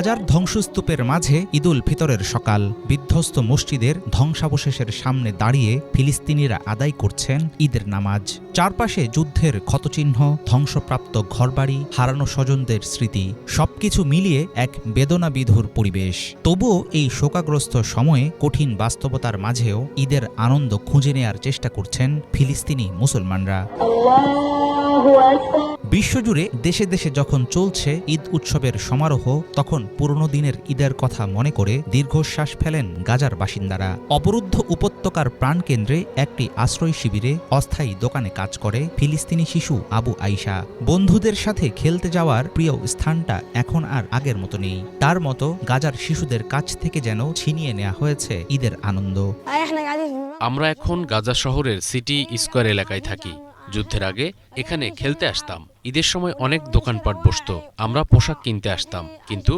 গাজার ধ্বংসস্তূপের মাঝে ঈদুল ফিতরের সকাল। বিধ্বস্ত মসজিদের ধ্বংসাবশেষের সামনে দাঁড়িয়ে ফিলিস্তিনিরা আদায় করছেন ঈদের নামাজ। চারপাশে যুদ্ধের ক্ষতচিহ্ন, ধ্বংসপ্রাপ্ত ঘরবাড়ি, হারানো স্বজনদের স্মৃতি, সবকিছু মিলিয়ে এক বেদনাবিধুর পরিবেশ। তবুও এই শোকাগ্রস্ত সময়ে কঠিন বাস্তবতার মাঝেও ঈদের আনন্দ খুঁজে নেয়ার চেষ্টা করছেন ফিলিস্তিনি মুসলমানরা। বিশ্বজুড়ে দেশে দেশে যখন চলছে ঈদ উৎসবের সমারোহ, তখন পুরনো দিনের ঈদের কথা মনে করে দীর্ঘশ্বাস ফেলেন গাজার বাসিন্দারা। অবরুদ্ধ উপত্যকার প্রাণকেন্দ্রে একটি আশ্রয় শিবিরে অস্থায়ী দোকানে কাজ করে ফিলিস্তিনি শিশু আবু আইশা। বন্ধুদের সাথে খেলতে যাওয়ার প্রিয় স্থানটা এখন আর আগের মতো নেই। তার মতো গাজার শিশুদের কাছ থেকে যেন ছিনিয়ে নেওয়া হয়েছে ঈদের আনন্দ। আমরা এখন গাজা শহরের সিটি স্কয়ার এলাকায় থাকি। যুদ্ধের আগে এখানে খেলতে আসতাম। ঈদের সময় অনেক দোকানপাট বসতো, আমরা পোশাক কিনতে আসতাম, কিন্তু